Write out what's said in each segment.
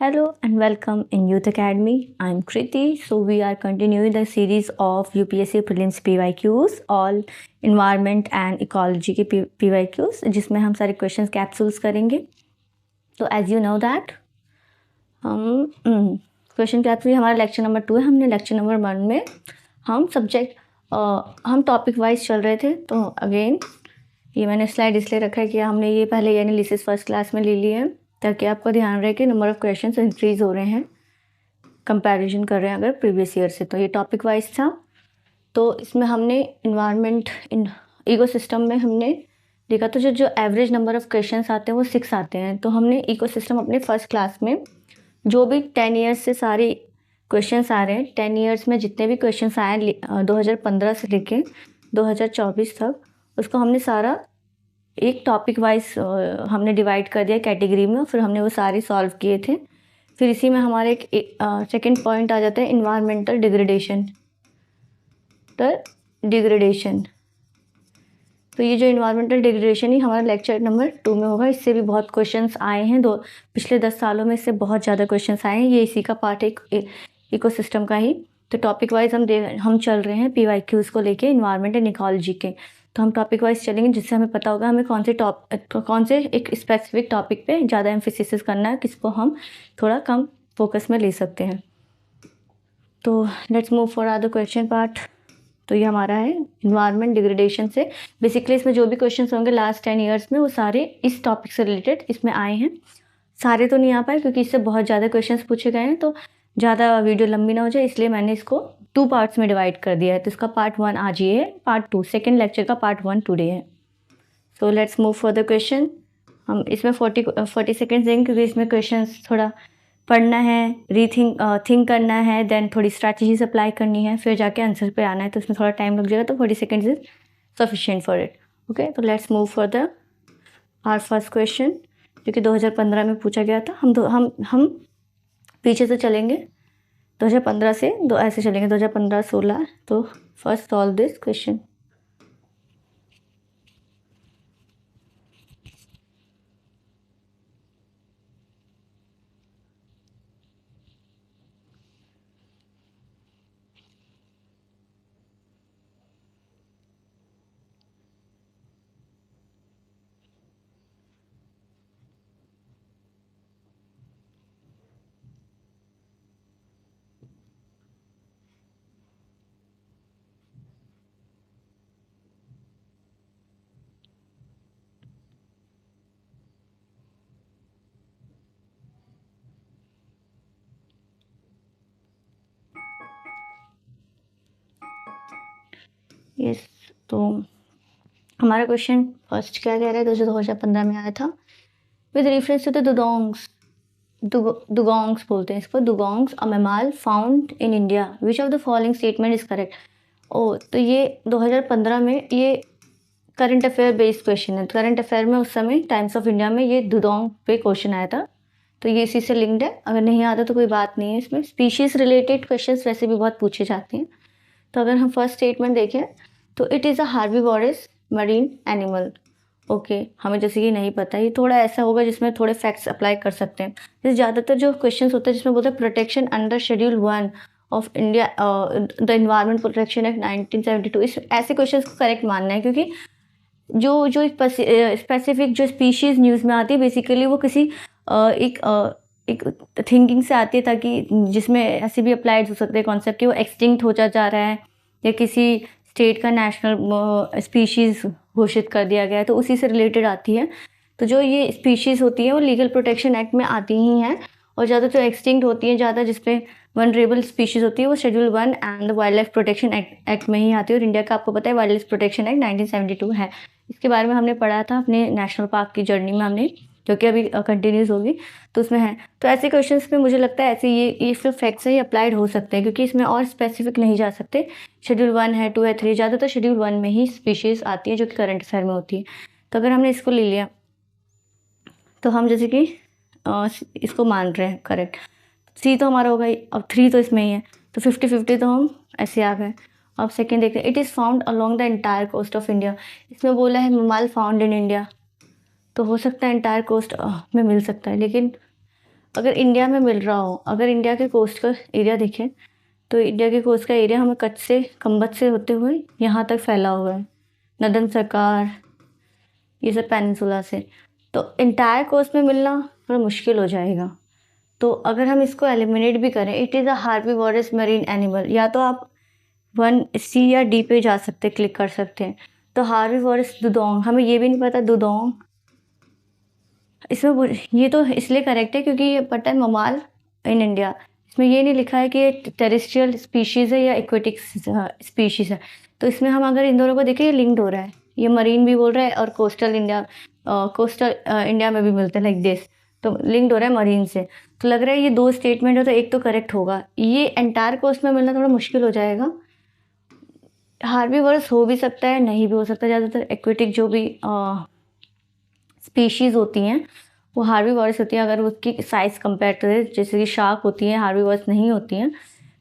Hello and welcome in Youth Academy. I'm Kriti. So we are continuing the series of UPSC Prelims PYQs, all environment and ecology के PYQs, जिसमें हम सारे questions capsules करेंगे. तो as you know that हम question capsule हमारा lecture number 2 है. हमने लेक्चर नंबर 1 में हम टॉपिक वाइज चल रहे थे. तो अगेन ये मैंने स्लाइड इसलिए रखा है कि हमने ये पहले ये एनालिसिस फर्स्ट क्लास में ले लिया है, ताकि आपको ध्यान रहे कि नंबर ऑफ़ क्वेश्चंस इंक्रीज़ हो रहे हैं, कंपैरिजन कर रहे हैं अगर प्रीवियस ईयर से. तो ये टॉपिक वाइज था. तो इसमें हमने इन्वायरमेंट इन इकोसिस्टम में हमने देखा तो जो एवरेज नंबर ऑफ़ क्वेश्चंस आते हैं वो 6 आते हैं. तो हमने इकोसिस्टम अपने फर्स्ट क्लास में जो भी 10 ईयर्स से सारे क्वेश्चंस आ रहे हैं, 10 ईयर्स में जितने भी क्वेश्चंस आए 2015 से लेके 2024 तक, उसको हमने सारा एक टॉपिक वाइज हमने डिवाइड कर दिया कैटेगरी में, फिर हमने वो सारे सॉल्व किए थे. फिर इसी में हमारे एक सेकंड पॉइंट आ जाता है इन्वायरमेंटल डिग्रेडेशन. तो ये जो इन्वायरमेंटल डिग्रेडेशन ही हमारा लेक्चर नंबर 2 में होगा. इससे भी बहुत क्वेश्चंस आए हैं, पिछले 10 सालों में इससे बहुत ज़्यादा क्वेश्चंस आए हैं. ये इसी का पार्ट है इकोसिस्टम का ही. तो टॉपिक वाइज हम चल रहे हैं PYQs को लेके इन्वायरमेंट एंड इकोलॉजी के. तो हम टॉपिक वाइज चलेंगे, जिससे हमें पता होगा हमें कौन से एक स्पेसिफिक टॉपिक पे ज़्यादा एम्फेसिस करना है, किसको हम थोड़ा कम फोकस में ले सकते हैं. तो let's move for other question part. तो ये हमारा है इन्वायरमेंट डिग्रेडेशन से. बेसिकली इसमें जो भी क्वेश्चंस होंगे लास्ट 10 ईयर्स में वो सारे इस टॉपिक से रिलेटेड इसमें आए हैं. सारे तो नहीं आ पाए क्योंकि इससे बहुत ज़्यादा क्वेश्चंस पूछे गए हैं, तो ज़्यादा वीडियो लंबी ना हो जाए इसलिए मैंने इसको 2 पार्ट्स में डिवाइड कर दिया है. तो इसका पार्ट 1 आज ये है, पार्ट 2 सेकेंड लेक्चर का पार्ट 1 टुडे है. So let's move for the question. हम इसमें 40 सेकेंड्स देंगे क्योंकि इसमें क्वेश्चंस थोड़ा पढ़ना है, थिंक करना है, देन थोड़ी स्ट्रैटेजीज अप्लाई करनी है, फिर जाके आंसर पे आना है. तो इसमें थोड़ा टाइम लग जाएगा, तो 40 seconds is sufficient for it. Okay, तो let's move for the our first question, जो कि 2015 में पूछा गया था. हम पीछे से चलेंगे 2015 से ऐसे चलेंगे 2015-16. तो first solve this question. Yes, तो हमारा क्वेश्चन फर्स्ट क्या कह रहा है, तो जो 2015 में आया था, with reference to the dugongs बोलते हैं इसको, dugongs a mammal found in India, which of the following statement is correct. तो ये 2015 में ये करंट अफेयर बेस्ड क्वेश्चन है. करंट अफेयर में उस समय टाइम्स ऑफ इंडिया में ये दुदोंग पे क्वेश्चन आया था, तो ये इसी से लिंक्ड है. अगर नहीं आता तो कोई बात नहीं है. इसमें स्पीशीज़ रिलेटेड क्वेश्चंस वैसे भी बहुत पूछे जाते हैं. तो अगर हम फर्स्ट स्टेटमेंट देखें तो it is a herbivores marine animal. Okay, हमें जैसे कि नहीं पता, ये थोड़ा ऐसा होगा जिसमें थोड़े फैक्ट्स अप्लाई कर सकते हैं. जैसे ज़्यादातर जो क्वेश्चंस होते हैं जिसमें बोलते हैं protection under schedule 1 of India, the environment protection act 1972, इस ऐसे क्वेश्चंस को करेक्ट मानना है, क्योंकि जो एक स्पेसिफिक जो स्पीशीज़ न्यूज़ में आती है बेसिकली वो किसी एक थिंकिंग से आती है, ताकि जिसमें ऐसे भी अप्लाइड हो सकते हैं कॉन्सेप्ट कि वो एक्सटिंक्ट हो जा रहा है या किसी स्टेट का नेशनल स्पीशीज़ घोषित कर दिया गया है, तो उसी से रिलेटेड आती है. तो जो ये स्पीशीज़ होती हैं वो लीगल प्रोटेक्शन एक्ट में आती ही हैं, और ज़्यादा जो एक्सटिंक्ट होती हैं, ज़्यादा जिसपे वनरेबल स्पीशीज़ होती है वो schedule 1 and the wild life protection act में ही आती है. और इंडिया का आपको पता है वाइल्ड लाइफ प्रोटेक्शन एक्ट 1972 है. इसके बारे में हमने पढ़ा था अपने नेशनल पार्क की जर्नी में हमने, जो कि अभी कंटिन्यूस होगी, तो उसमें है. तो ऐसे क्वेश्चंस में मुझे लगता है ऐसे ये फिर फैक्ट से ही अप्लाइड हो सकते हैं, क्योंकि इसमें और स्पेसिफिक नहीं जा सकते. शेड्यूल 1 है, 2 है, 3, ज़्यादातर शेड्यूल 1 में ही स्पीशीज़ आती है जो कि करंट अफेयर में होती है. तो अगर हमने इसको ले लिया तो हम जैसे कि इसको मान रहे हैं करेक्ट. 3 तो हमारा होगा ही, अब 3 तो इसमें ही है, तो 50-50 तो हम ऐसे आ गए. अब सेकेंड देखते हैं, it is found along the entire coast of India. इसमें बोला है ममाल फाउंड इन इंडिया, तो हो सकता है एंटायर कोस्ट में मिल सकता है, लेकिन अगर इंडिया में मिल रहा हो, अगर इंडिया के कोस्ट का एरिया देखें तो इंडिया के कोस्ट का एरिया हमें कच्छ से कंबच से होते हुए यहाँ तक फैला हुआ है, नदन सरकार, ये सब पेनिनसुला से। तो इंटायर कोस्ट में मिलना थोड़ा मुश्किल हो जाएगा। तो अगर हम इसको एलिमिनेट भी करें, it is a herbivores marine animal. या तो आप 1C या D पे जा सकते, क्लिक कर सकते हैं। तो हार्बीवोरस दुदोंग, हमें ये भी नहीं पता दुदोंग इसमें ये तो इसलिए करेक्ट है क्योंकि ये पता है ममाल इन इंडिया। इसमें ये नहीं लिखा है कि ये टेरेस्ट्रियल स्पीशीज़ है या एक्वेटिक स्पीशीज़ है। तो इसमें हम अगर इन दोनों को देखें, ये लिंक्ड हो रहा है, ये मरीन भी बोल रहा है और कोस्टल इंडिया में भी मिलते हैं लाइक दिस। तो लिंक्ड हो रहा है मरीन से। तो लग रहा है ये 2 स्टेटमेंट हो तो एक तो करेक्ट होगा। ये एंटायर कोस्ट में मिलना थोड़ा मुश्किल हो जाएगा। हार्बीवोरस हो भी सकता है, नहीं भी हो सकता। ज़्यादातर एक्वेटिक जो भी स्पीशीज़ होती हैं वो हार्बीवोरस होती हैं अगर उसकी साइज़ कंपेयर करें। जैसे कि शार्क होती हैं, हार्बीवोरस नहीं होती हैं।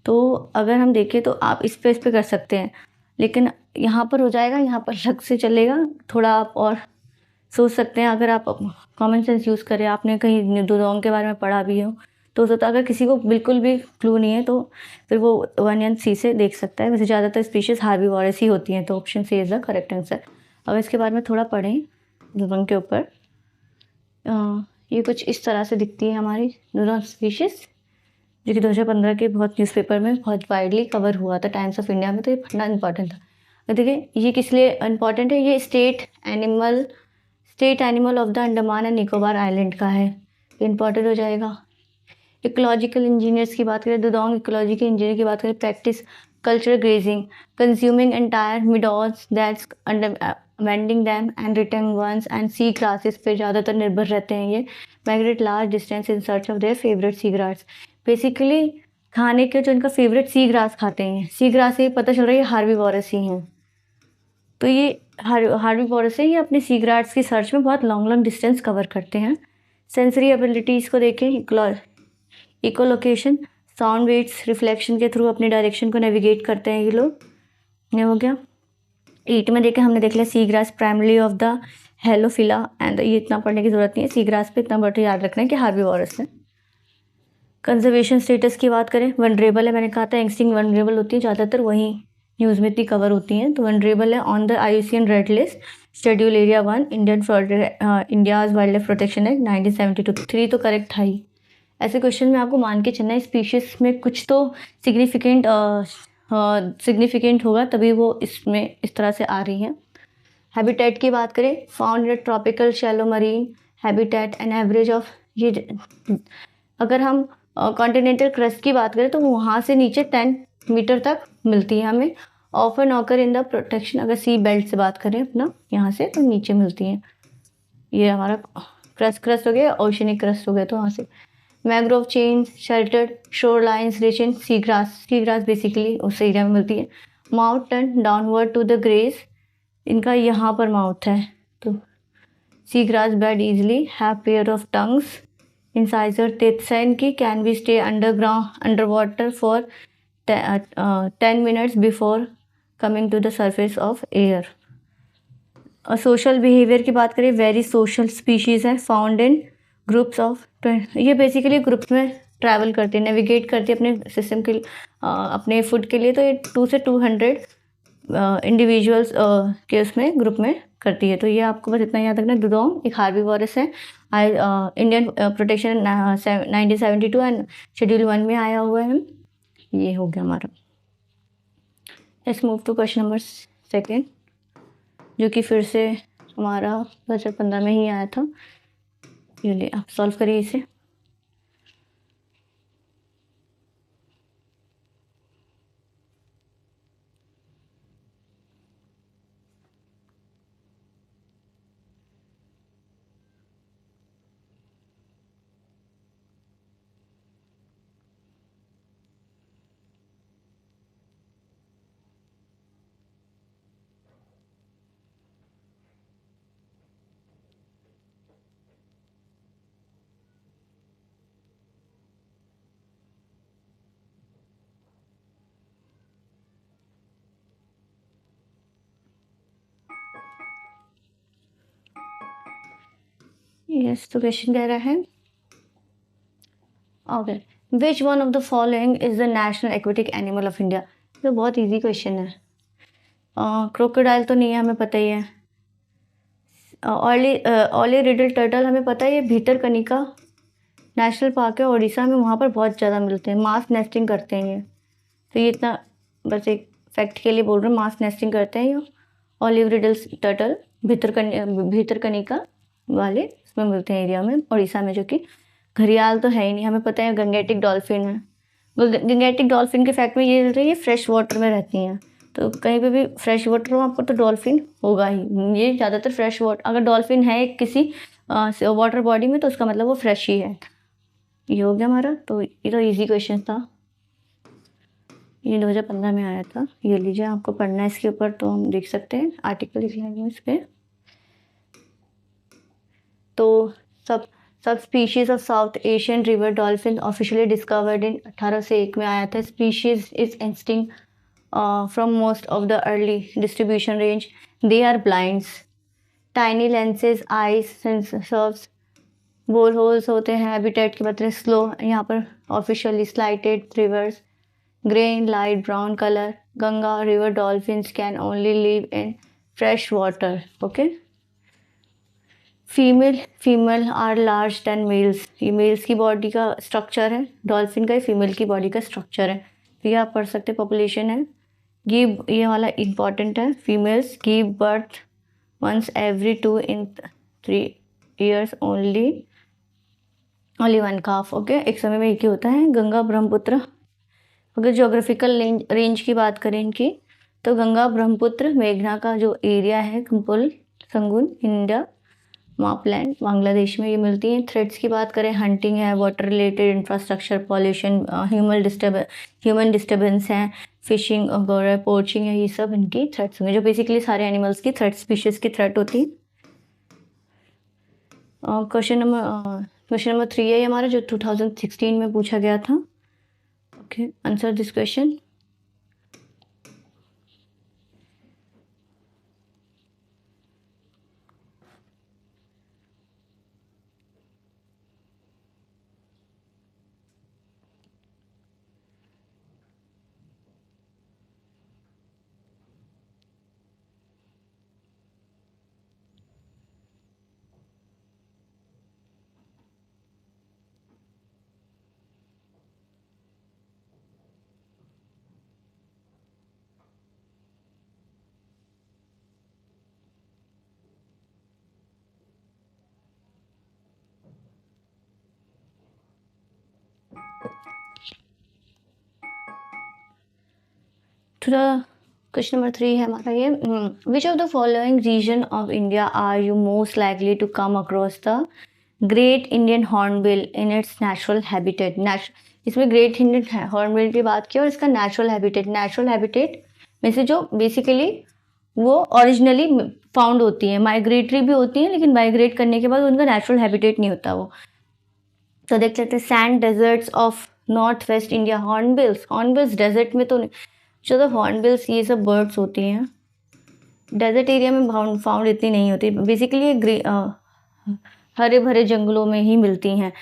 तो अगर हम देखें तो आप इस पे कर सकते हैं, लेकिन यहाँ पर हो जाएगा, यहाँ पर लग से चलेगा। थोड़ा आप और सोच सकते हैं, अगर आप कॉमन सेंस यूज़ करें, आपने कहीं दुदोंग के बारे में पढ़ा भी हो तो सकता, अगर किसी को बिल्कुल भी क्लू नहीं है तो फिर वो 1 से देख सकता है। वैसे ज़्यादातर स्पीशीज़ हार्बीवोरस ही होती हैं, तो option C is the correct answer. अब इसके बारे में थोड़ा पढ़ें दुदोंग के ऊपर। ये कुछ इस तरह से दिखती है हमारी दुदोंग स्पीशीज़, जो कि 2015 के बहुत न्यूज़पेपर में बहुत वाइडली कवर हुआ था, टाइम्स ऑफ इंडिया में। तो ये पढ़ना इंपॉर्टेंट था। तो देखिए ये किस लिए इम्पॉर्टेंट है, ये state animal of the Andaman and Nicobar island का है, इम्पॉर्टेंट हो जाएगा। इकोलॉजिकल इंजीनियर्स की बात करें, दुदोंग इकोलॉजिकल इंजीनियर की बात करें, practice cultural grazing, consuming entire meadows that's amending them and return once and sea grasses पे ज़्यादातर निर्भर रहते हैं। ये migrate large distance in search of their favourite sea grass. Basically खाने के जो इनका फेवरेट सी ग्रास खाते हैं, सी ग्रास से पता चल रहा है ये हार्बीवोरस ही हैं। तो ये हार्बीवोरस है, ये अपने सी ग्रास की सर्च में बहुत लॉन्ग डिस्टेंस कवर करते हैं। सेंसरी एबिलिटीज़ को देखें, इकोलोकेशन, साउंड वेव्स रिफ्लेक्शन के थ्रू अपनी डायरेक्शन को नेविगेट करते हैं ये लोग। ये हो गया। 8 में देखें, हमने देख लिया sea grass primary of the Halophila and, ये इतना पढ़ने की जरूरत नहीं है। सी ग्रास पे इतना बड़ा याद रखना है कि हार्बीवोरस है। कंजर्वेशन स्टेटस की बात करें, वनरेबल है, मैंने कहा था एक्सटिंक्ट वनरेबल होती है, ज़्यादातर वही न्यूज़ में इतनी कवर होती हैं। तो वनरेबल है on the IUCN red list, schedule area 1, India's wild life protection act 1972। 3 तो करेक्ट था ही। ऐसे क्वेश्चन में आपको मान के चलना है स्पीशीज़ में कुछ तो सिग्निफिकेंट होगा, तभी वो इसमें इस तरह से आ रही हैं। हैबिटेट की बात करें, found in tropical shallow marine habitat an average of, ये अगर हम कॉन्टिनेंटल क्रस्ट की बात करें तो वहाँ से नीचे 10 मीटर तक मिलती है हमें। Often occur in the protection, अगर सी बेल्ट से बात करें अपना यहाँ से, तो नीचे मिलती हैं। ये हमारा क्रस्ट हो गया, ओशनिक क्रस्ट हो गया, तो वहाँ से। Mangrove chains, sheltered shore lines rich in sea grass basically उस एरिया में मिलती है। Mouth turn downward to the grass, इनका यहाँ पर माउथ है। तो sea grass bed easily have pair of tongues, incisor तेतसैन की can be stay under water for 10 minutes before coming to the surface of air. और सोशल बिहेवियर की बात करें, वेरी सोशल स्पीशीज़ है, फाउंड इन ग्रुप्स ऑफ, ये basically groups में travel करती है, नेविगेट करती है अपने सिस्टम के अपने फूड के लिए। तो ये 2 से 200 इंडिविजुअल्स के उसमें ग्रुप में करती है। तो ये आपको बस इतना याद रखना। दुदोंग एक हार्बीवोरस है, इंडियन प्रोटेक्शन 1972 एंड शेड्यूल 1 में आया हुआ है। ये हो गया हमारा। Let's move to question number 2, जो कि फिर से हमारा 2015 में ही आया था। ये ले आप सॉल्व करिए इसे। यस, तो क्वेश्चन कह रहा है okay, which one of the following is the national aquatic animal of India? तो बहुत इजी क्वेश्चन है। क्रोकोडाइल तो नहीं है, हमें पता ही है। ऑली रिडल टर्टल हमें पता है, ये भीतरकनिका नेशनल पार्क है उड़ीसा में, वहाँ पर बहुत ज़्यादा मिलते हैं, मास नेस्टिंग करते हैं ये। तो ये इतना बस एक फैक्ट के लिए बोल रहे हैं, मास नेस्टिंग करते हैं ये। ऑलिव रिडल्स टर्टल भीतरकनिका वाले इसमें मिलते हैं एरिया में उड़ीसा में, जो कि घड़ियाल तो है ही नहीं। हमें पता है गंगेटिक डॉल्फिन है, वो गंगेटिक डॉल्फिन के फैक्ट में ये रहता है, ये फ्रेश वाटर में रहती हैं। तो कहीं पे भी फ्रेश वाटर हो आपको तो डॉल्फिन होगा ही। ये ज़्यादातर फ्रेश वाटर, अगर डॉल्फिन है किसी वाटर बॉडी में तो उसका मतलब वो फ्रेश ही है। ये हो गया हमारा। तो ये तो इजी क्वेश्चन था, ये 2015 में आया था। ये लीजिए, आपको पढ़ना है इसके ऊपर तो हम देख सकते हैं, आर्टिकल लिख लेंगे इस पर। तो sub species of South Asian river dolphin officially discovered in 1801 में आया था। Species is extinct from most of the early distribution range. They are blinds, tiny lenses eyes sensors, blow holes होते हैं, हैबिटेट के बदले स्लो। यहाँ पर officially slighted rivers, grey in light brown colour. Ganga river dolphins can only live in fresh water. Okay, female are large than males. ये males की body का structure है, डॉल्फिन का फीमेल की बॉडी का स्ट्रक्चर है। तो ये आप पढ़ सकते हैं। पॉपुलेशन है, गिव, ये वाला इम्पॉर्टेंट है, females give birth once every 2 in 3 years only one calf। Okay, एक समय में एक ही होता है। गंगा ब्रह्मपुत्र, अगर जोग्राफिकल रेंज की बात करें इनकी, तो गंगा ब्रह्मपुत्र मेघना का जो एरिया है, कुंपुल संगुन इंडिया मापलैंड बांग्लादेश में ये मिलती हैं। थ्रेड्स की बात करें, हंटिंग है, water related infrastructure, pollution, human disturbance है, फिशिंग वगैरह, पोचिंग है, ये सब इनकी थ्रेट्स होंगे, जो बेसिकली सारे एनिमल्स की थ्रेट, स्पीशीज की थ्रेट होती है। क्वेश्चन नंबर 3 है ये हमारा, जो 2016 में पूछा गया था। Okay, answer this question. Question number 3 है हमारा ये, which of the following region of India are you most likely to come across the great Indian hornbill in its natural habitat. इसमें ग्रेट इंडियन हॉर्नबिल की बात की और इसका natural habitat में से जो बेसिकली वो ओरिजिनली फाउंड होती हैं, माइग्रेटरी भी होती हैं, लेकिन माइग्रेट करने के बाद उनका नेचुरल हैबिटेट नहीं होता वो। तो देख लेते हैं, sand deserts of north west India. Hornbills desert में तो नहीं, जो तो हॉर्नबिल्स ये सब बर्ड्स होती हैं डेजर्ट एरिया में फाउंड इतनी नहीं होती। बेसिकली हरे भरे जंगलों में ही मिलती हैं।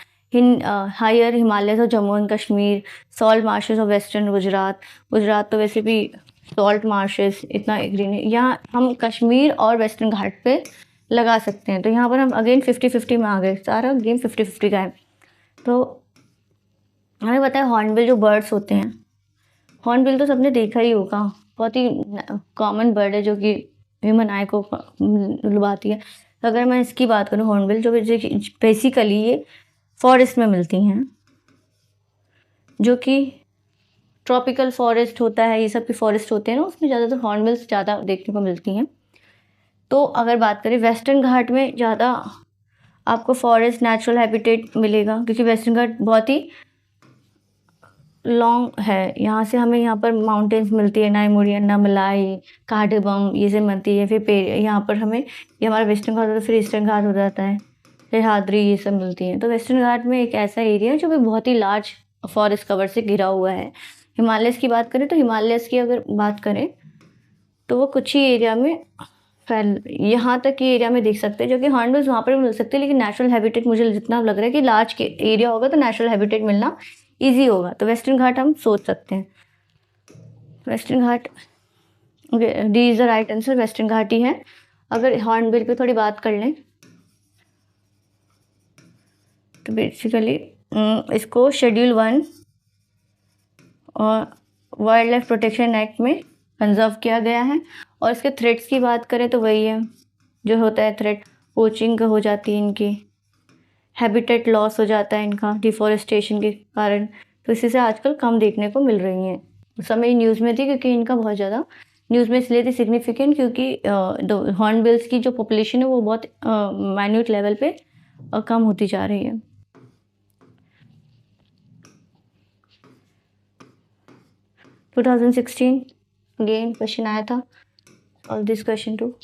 हायर हिमालयस और Jammu and Kashmir, salt marches of western Gujarat तो वैसे भी सॉल्ट मार्शेस इतना ग्रीन है। यहाँ हम कश्मीर और वेस्टर्न घाट पे लगा सकते हैं। तो यहाँ पर हम अगेन 50-50 में आ गए, सारा गेम 50-50 का है। तो हमें पता है हॉर्नबिल जो बर्ड्स होते हैं, हॉर्नबिल तो सबने देखा ही होगा, बहुत ही कॉमन बर्ड है जो कि ह्यूमन आई को लुभाती है। अगर मैं इसकी बात करूँ, हॉर्नबिल जो बेसिकली ये फॉरेस्ट में मिलती हैं, जो कि ट्रॉपिकल फॉरेस्ट होता है, ये सब के फॉरेस्ट होते हैं ना, उसमें ज़्यादातर हॉर्नबिल्स ज़्यादा देखने को मिलती हैं। तो अगर बात करें वेस्टर्न घाट में ज़्यादा आपको फॉरेस्ट नेचुरल हैबिटेट मिलेगा, क्योंकि वेस्टर्न घाट बहुत ही लॉन्ग है। यहाँ से हमें यहाँ पर माउंटेन्स मिलती है, नाइमुड़िया, नमलाई, काठगोदाम, ये सब मिलती है। फिर यहाँ पर हमें, ये हमारा वेस्टर्न घाट होता है, फिर ईस्टर्न घाट हो जाता है, फिर हादरी, ये सब मिलती हैं। तो वेस्टर्न घाट में एक ऐसा एरिया है जो भी बहुत ही लार्ज फॉरेस्ट कवर से घिरा हुआ है। हिमालयस की बात करें तो हिमालयस की अगर बात करें तो वो कुछ ही एरिया में फैल यहाँ तक के एरिया में देख सकते हैं, जो कि हॉर्नबिल्स वहाँ पर भी मिल सकते हैं, लेकिन नेचुरल हैबिटेट मुझे जितना लग रहा है कि लार्ज के एरिया होगा तो नेचुरल हैबिटेट मिलना ईजी होगा। तो वेस्टर्न घाट हम सोच सकते हैं, western Ghat, D is the right answer, western Ghat ही है। अगर हॉर्नबिल पे थोड़ी बात कर लें तो बेसिकली इसको शेड्यूल 1 और वाइल्ड लाइफ प्रोटेक्शन एक्ट में कंजर्व किया गया है। और इसके थ्रेट्स की बात करें तो वही है जो होता है थ्रेट, पोचिंग हो जाती है इनकी, हैबिटेट लॉस हो जाता है इनका डिफॉरेस्टेशन के कारण, तो इसी से आजकल कम देखने को मिल रही हैं। उस समय न्यूज़ में थी क्योंकि इनका बहुत ज़्यादा न्यूज़ में इसलिए थी सिग्निफिकेंट क्योंकि हॉर्नबिल्स की जो पॉपुलेशन है वो बहुत माइन्यूट लेवल पे कम होती जा रही है। टू 2016 अगेन क्वेश्चन आया था और दिस क्वेश्चन टू।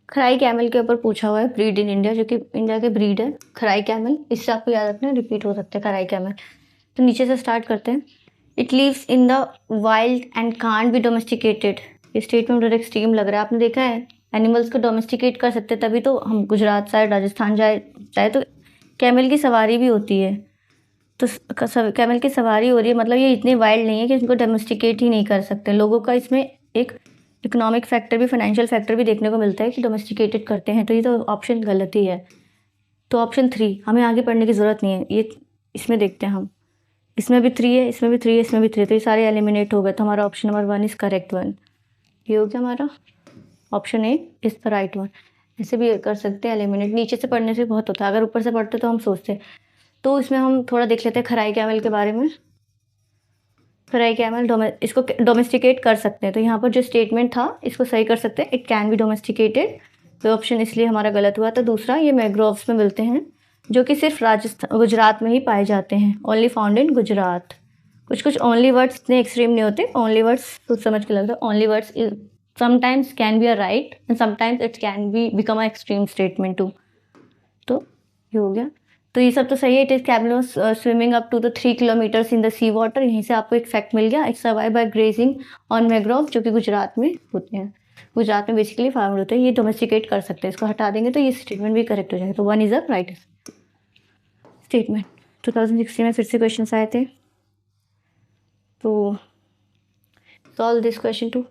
खराई कैमल के ऊपर पूछा हुआ है, ब्रीड इन इंडिया, जो कि इंडिया के ब्रीड है खराई कैमल, इससे आपको याद रखना है, रिपीट हो सकते हैं खराई कैमल। तो नीचे से स्टार्ट करते हैं। It lives in the wild and can't be domesticated, ये स्टेटमेंट थोड़ा एक्सट्रीम लग रहा है। आपने देखा है एनिमल्स को डोमेस्टिकेट कर सकते हैं तभी तो हम गुजरात साइड राजस्थान जाए तो कैमल की सवारी भी होती है, तो कैमल की सवारी हो रही है, मतलब ये इतने वाइल्ड नहीं है कि इनको डोमेस्टिकेट ही नहीं कर सकते। लोगों का इसमें एक इकोनॉमिक फैक्टर भी, फाइनेंशियल फैक्टर भी देखने को मिलता है कि डोमेस्टिकेटेड करते हैं, तो ये तो ऑप्शन गलत ही है। तो ऑप्शन 3, हमें आगे पढ़ने की ज़रूरत नहीं है, ये इसमें देखते हैं हम, इसमें भी 3 है, इसमें भी 3 है, इसमें भी 3 है, तो ये सारे एलिमिनेट हो गए, तो हमारा option number 1 is correct one. ये हो गया हमारा option A is the right one. ऐसे भी कर सकते हैं एलिमिनेट, नीचे से पढ़ने से बहुत होता है, अगर ऊपर से पढ़ते तो हम सोचते। तो इसमें हम थोड़ा देख लेते हैं खराई कैमल के बारे में। खराई कैमल इसको डोमेस्टिकेट कर सकते हैं, तो यहाँ पर जो स्टेटमेंट था इसको सही कर सकते हैं, इट कैन बी डोमेस्टिकेटेड, तो ऑप्शन इसलिए हमारा गलत हुआ था। दूसरा, ये मैंग्रोव्स में मिलते हैं जो कि सिर्फ गुजरात में ही पाए जाते हैं, ओनली फाउंड इन गुजरात। कुछ ओनली वर्ड्स इतने एक्सट्रीम नहीं होते, ओनली वर्ड्स सोच समझ के लगता है, only words sometimes can be a right and sometimes it can be become a extreme statement too. तो ये हो गया, तो ये सब तो सही है। It is camel swimming up to the 3 kilometres in the sea water, यहीं से आपको एक फैक्ट मिल गया। It survive by grazing on mangrove, जो कि गुजरात में होते हैं, गुजरात में बेसिकली फार्म होते हैं, ये डोमेस्टिकेट कर सकते हैं। इसको हटा देंगे तो ये स्टेटमेंट भी करेक्ट हो जाएगा, तो 1 इज़ अ राइट स्टेटमेंट। 2016 में फिर से क्वेश्चन आए थे, तो सॉल्व दिस क्वेश्चन टू।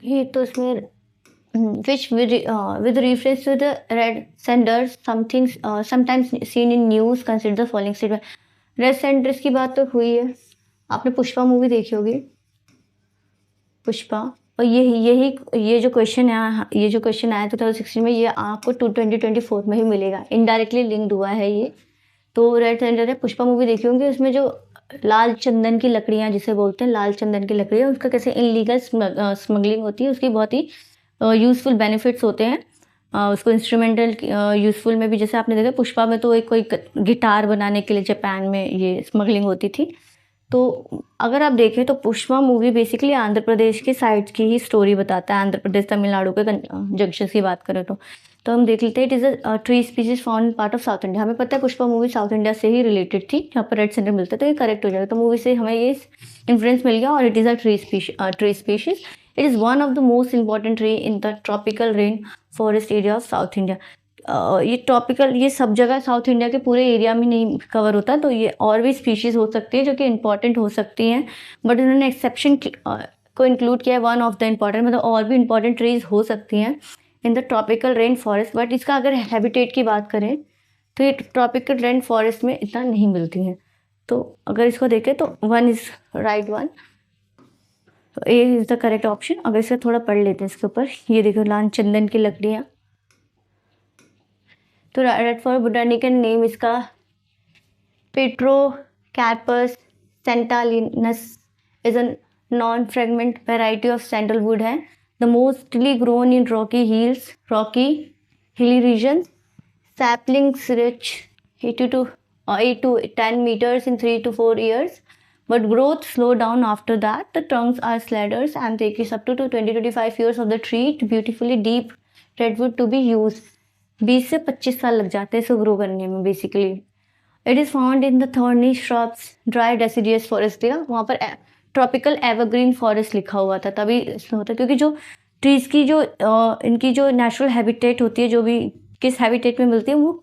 ये तो इसमें which with reference to the red senders sometimes seen in news consider the following statement। Red sanders की बात तो हुई है, आपने पुष्पा मूवी देखी होगी, पुष्पा, और ये जो क्वेश्चन है, ये जो क्वेश्चन आया 2016 में, ये आपको 2024 में ही मिलेगा, इनडायरेक्टली लिंक्ड हुआ है ये। तो रेड सेंडर है, पुष्पा मूवी देखी होंगी, उसमें जो लाल चंदन की लकड़ियाँ जिसे बोलते हैं, लाल चंदन की लकड़ियाँ, उसका कैसे इनलीगल स्मगलिंग होती है, उसकी बहुत ही यूज़फुल बेनिफिट्स होते हैं। उसको इंस्ट्रूमेंटल यूज़फुल में भी, जैसे आपने देखा पुष्पा में तो एक कोई गिटार बनाने के लिए जापान में ये स्मगलिंग होती थी, तो अगर आप देखें तो पुष्पा मूवी बेसिकली आंध्र प्रदेश के साइड्स की ही स्टोरी बताता है, आंध्र प्रदेश तमिलनाडु के जंक्शन की बात करें तो हम देख लेते हैं it is a tree species found part of south India. हमें पता है पुष्पा मूवी साउथ इंडिया से ही रिलेटेड थी, यहाँ पर रेड सेंटर मिलता है, तो ये करेक्ट हो जाएगा। तो मूवी से हमें ये इन्फ्लुएंस मिल गया और it is a tree species. It is one of the most important tree in the tropical rain forest area of south India. ये ट्रॉपिकल, ये सब जगह साउथ इंडिया के पूरे एरिया में नहीं कवर होता, तो ये और भी स्पीशीज़ हो सकती है जो कि इंपॉर्टेंट हो सकती हैं, बट उन्होंने एक्सेप्शन को इंक्लूड किया है, वन ऑफ द इम्पॉर्टेंट, मतलब और भी इंपॉर्टेंट ट्रीज हो सकती हैं in the tropical rain forest. But इसका अगर हैबिटेट की बात करें तो ये ट्रॉपिकल रेन फॉरेस्ट में इतना नहीं मिलती हैं। तो अगर इसको देखें तो वन इज़ राइट वन, तो A is the correct option. अगर इसे थोड़ा पढ़ लेते हैं इसके ऊपर, ये देखो लाल चंदन की लकड़ियाँ, तो रेड फॉर बोटानिकल नेम इसका Pterocarpus santalinus is a non fragment variety of sandalwood है, the mostly grown in rocky hilly region, saplings rich 8 to 10 meters in 3 to 4 years, but growth slow down after that. The trunks are sliders and take us up to 20-25 years of the tree to beautifully deep redwood to be used. 20 से 25 साल लग जाते हैं इसको grow करने में basically. It is found in the thorny shrubs dry deciduous forest area, वहाँ पर ट्रॉपिकल एवरग्रीन फॉरेस्ट लिखा हुआ था, तभी इसमें होता है, क्योंकि जो ट्रीज़ की जो इनकी जो नेचुरल हैबिटेट होती है, जो भी किस हैबिटेट में मिलती है, वो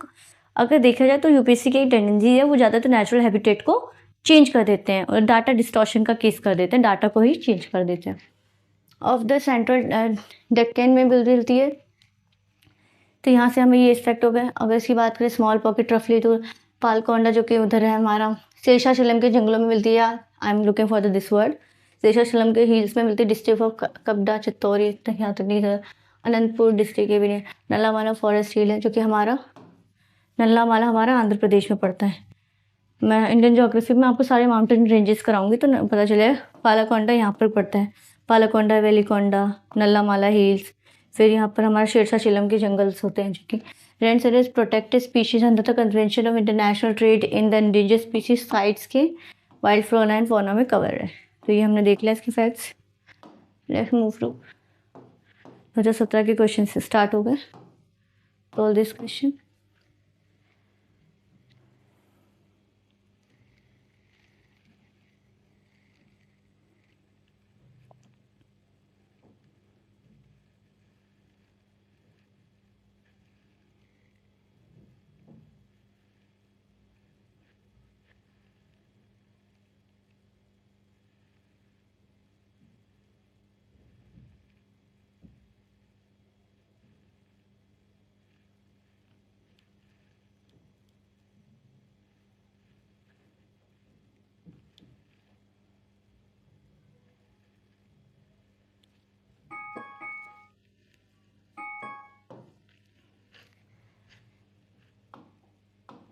अगर देखा जाए तो यूपीएससी की एक टेंडेंसी है, वो ज़्यादातर नेचुरल हैबिटेट को चेंज कर देते हैं और डाटा डिस्टॉर्शन का केस कर देते हैं, डाटा को ही चेंज कर देते हैं। ऑफ द सेंट्रल डेक्कन में मिलती है, तो यहाँ से हमें ये इफेक्ट हो गया। अगर इसकी बात करें स्मॉल पॉकेट रफली, तो पालकोंडा जो कि उधर है हमारा, शेषाचलम के जंगलों में मिलती है, I am looking for the this word, Seshachalam के हिल्स में मिलती है, डिस्ट्रिक्ट ऑफ कपड़ा चित्तौरी, यहाँ तक नहीं था, अनंतपुर डिस्ट्रिक्ट के भी नहीं, नल्लामाला फॉरेस्ट हिल है जो कि हमारा नल्लामाला हमारा आंध्र प्रदेश में पड़ता है। मैं इंडियन ज्योग्राफी में आपको सारे माउंटेन रेंजेस कराऊंगी तो पता चलेगा। पालाकोंडा यहाँ पर पड़ता है, पालाकोंडा, वेलिकोंडा, नल्लामाला हिल्स, फिर यहाँ पर हमारा शेरशाचलम के जंगल्स होते हैं जो कि रेन सेरेस protected species under the convention of international trade in the indigenous species CITES के वाइल्ड फ्लोरा एंड फौना में कवर है। तो ये हमने देख लिया इसके फैक्ट्स। नेक्स्ट मूव टू 2017 के क्वेश्चन से स्टार्ट हो गए। ऑल दिस क्वेश्चन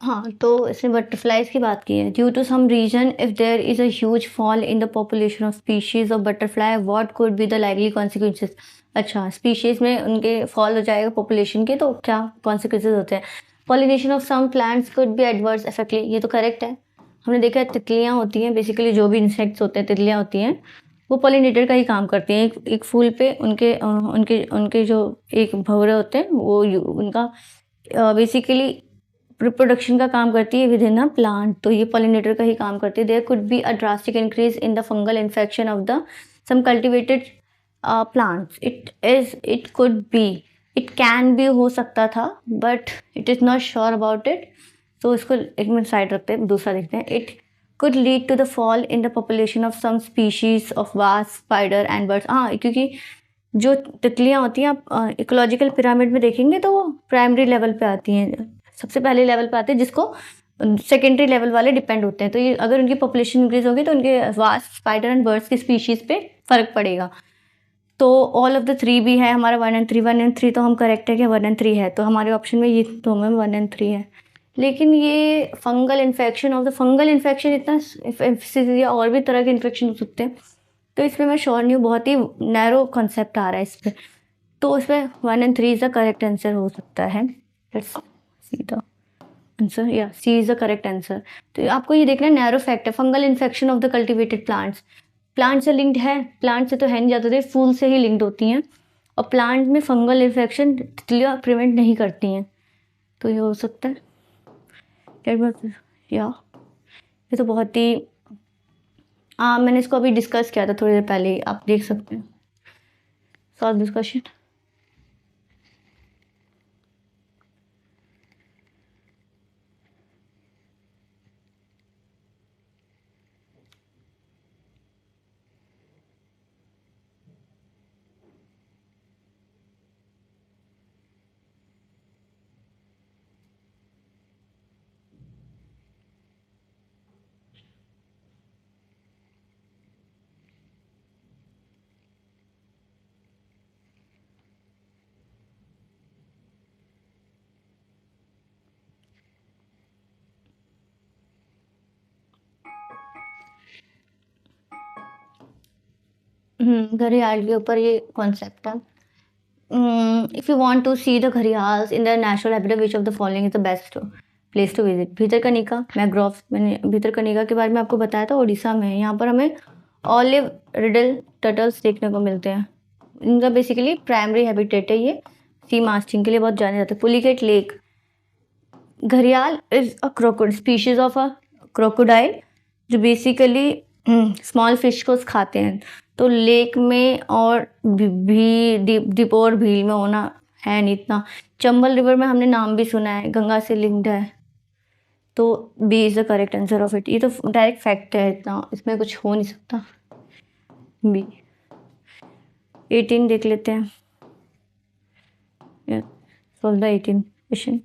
हाँ, तो इसमें बटरफ्लाइज की बात की है। Due to some reason if there is a huge fall in the population of species of butterfly, what could be the likely consequences. अच्छा, स्पीशीज में उनके फॉल हो जाएगा पॉपुलेशन के, तो क्या कॉन्सिक्वेंसेज होते हैं। Pollination of some plants could be adverse effectly, ये तो करेक्ट है। हमने देखा है तितलियाँ होती हैं, बेसिकली जो भी इंसेक्ट्स होते हैं, तितलियाँ होती हैं, वो पॉलिनेटर का ही काम करती हैं। एक फूल पे उनके उनके उनके जो एक भंवरे होते हैं, वो उनका बेसिकली रिप्रोडक्शन का काम करती है विद इन अ प्लांट, तो ये पॉलिनेटर का ही काम करती है। There could be a drastic increase in the fungal infection of the some cultivated plants. It could be, it can be हो सकता था, but it is not sure about it, तो इसको एक मिनट साइड रखते हैं, दूसरा देखते हैं। It could lead to the fall in the population of some species of wasp, spider and birds. हाँ, क्योंकि जो तितलियाँ होती हैं, आप इकोलॉजिकल पिरामिड में देखेंगे तो वो प्राइमरी लेवल पे आती हैं, सबसे पहले लेवल पे आते हैं, जिसको सेकेंडरी लेवल वाले डिपेंड होते हैं। तो ये अगर उनकी पॉपुलेशन इंक्रीज होगी तो उनके वास्प, स्पाइडर एंड बर्ड्स की स्पीशीज़ पे फ़र्क पड़ेगा। तो ऑल ऑफ द थ्री भी है हमारा, 1 and 3, 1 and 3 तो हम करेक्ट है कि 1 and 3 है, तो हमारे ऑप्शन में ये तो हमें 1 and 3 है। लेकिन ये fungal infection of the fungal infection इतना और भी तरह के इन्फेक्शन हो सकते हैं, तो इसमें मैं श्योर नहीं हूँ, बहुत ही नैरो कॉन्सेप्ट आ रहा है इस पर, तो इसमें 1 and 3 is the correct answer हो सकता है। लेट्स सी द आंसर, या सी इज द करेक्ट आंसर। तो आपको ये देखना है, नैरो फैक्ट है, fungal infection of the cultivated plants. Plant से लिंक्ड है, प्लांट से तो है नहीं, ज़्यादातर फूल से ही लिंक्ड होती हैं, और प्लांट में फंगल इन्फेक्शन तितलियाँ प्रिवेंट नहीं करती हैं, तो ये हो सकता है। या ये तो बहुत ही, हाँ मैंने इसको अभी डिस्कस किया था थोड़ी देर पहले ही, आप देख सकते हैं। Solve this question. घड़ियाल के ऊपर ये कॉन्सेप्ट है। If you want to see the gharials in the natural habitat, which of the following is the best place to visit? Bhitarkanika mangrove, मैंने भितरकनिका के बारे में आपको बताया था, उड़ीसा में है। यहाँ पर हमें ऑलिव रिडल टर्टल्स देखने को मिलते हैं। इनका बेसिकली प्राइमरी हैबिटेट है ये, सी मास्टिंग के लिए बहुत जाने जाते हैं। पुलिकेट लेक, घड़ियाल is a crocodile species of a crocodile, जो बेसिकली स्मॉल फिश को खाते हैं। तो लेक में और भी डिप और भील में होना है नहीं इतना। चंबल रिवर में हमने नाम भी सुना है, गंगा से लिंक्ड है, तो B is the correct answer of it. ये तो डायरेक्ट फैक्ट है, इतना इसमें कुछ हो नहीं सकता। बी 18 देख लेते हैं, सॉल्व द 18 क्वेश्चन।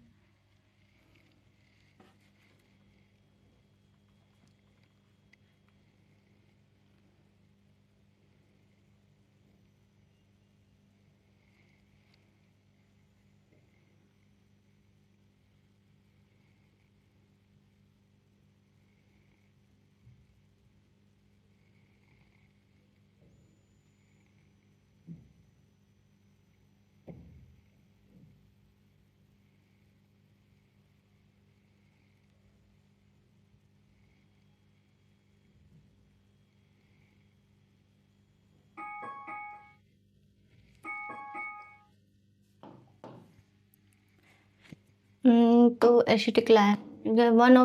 तो Asiatic land, one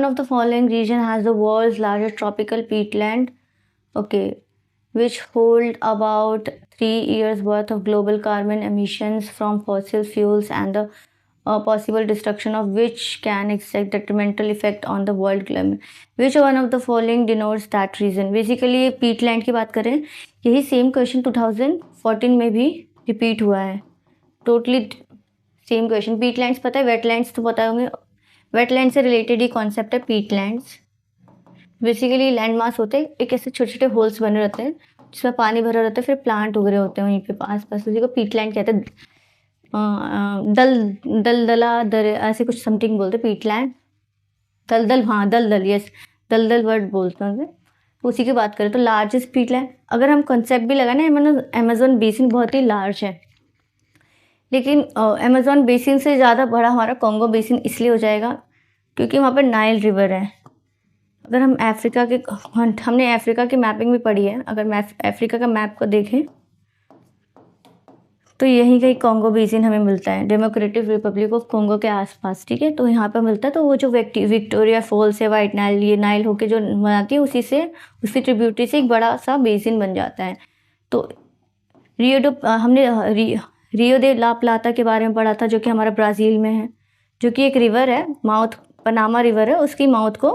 of the following region has the world's largest tropical peatland, okay, which hold about 3 years worth of global carbon emissions from fossil fuels, and the possible destruction of which can exert detrimental effect on the world climate. Which one of the following denotes that reason? Basically ये Peatland की बात करें, यही same question 2014 में भी repeat हुआ है, totally same question. पीटलैंड्स पता है, वेटलैंड्स तो पता होंगे, वेटलैंड से रिलेटेड ही कॉन्सेप्ट है पीटलैंड्स। बेसिकली लैंड मास होते हैं, एक ऐसे छोटे छोटे होल्स बने रहते हैं जिसमें पानी भरा रहता है, फिर प्लांट उग रहे होते हैं वहीं पे आस पास, उसी को पीटलैंड कहते हैं। दलदला दर ऐसे कुछ समथिंग बोलते हैं पीटलैंड, दलदल, हाँ दलदल, यस दलदल वर्ड बोलते हैं उसे। उसी की बात करें तो लार्जेस्ट पीटलैंड, अगर हम कंसेप्ट भी लगाए ना, अमेजोन बेसिन बहुत ही लार्ज है, लेकिन अमेजोन बेसिन से ज़्यादा बड़ा हमारा कॉन्गो बेसिन इसलिए हो जाएगा क्योंकि वहाँ पर नाइल रिवर है। अगर हम अफ्रीका के, हमने अफ्रीका की मैपिंग भी पढ़ी है, अगर अफ्रीका का मैप को देखें तो यहीं कहीं कॉन्गो बेसिन हमें मिलता है, डेमोक्रेटिक रिपब्लिक ऑफ कॉन्गो के आसपास, ठीक है, तो यहाँ पर मिलता है। तो वो जो विक्टोरिया फॉल्स है, वाइट नाइल, ये नाइल होके जो बनाती है, उसी से, उसकी ट्रिब्यूटरी से एक बड़ा सा बेसिन बन जाता है। तो हमने रियो दे ला प्लाता के बारे में पढ़ा था, जो कि हमारा ब्राज़ील में है, जो कि एक रिवर है, माउथ पनामा रिवर है, उसकी माउथ को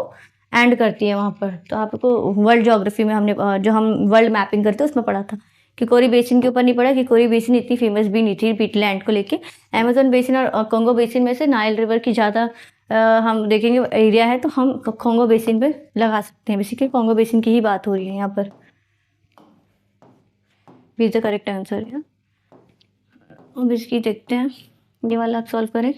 एंड करती है वहाँ पर। तो आपको वर्ल्ड ज्योग्राफी में हमने, जो हम वर्ल्ड मैपिंग करते हैं उसमें पढ़ा था, कि कोरी बेसिन के ऊपर नहीं पढ़ा, कि कोरी बेसिन इतनी फेमस भी नहीं थी पीटलैंड को लेके। अमेजोन बेसिन और कॉन्गो बेसिन में से नाइल रिवर की ज़्यादा हम देखेंगे एरिया है, तो हम कॉन्गो बेसिन पे लगा सकते हैं। बेसिकली कॉन्गो बेसिन की ही बात हो रही है यहाँ पर, B is the correct answer है। अब इसकी देखते हैं, ये वाला आप सॉल्व करें।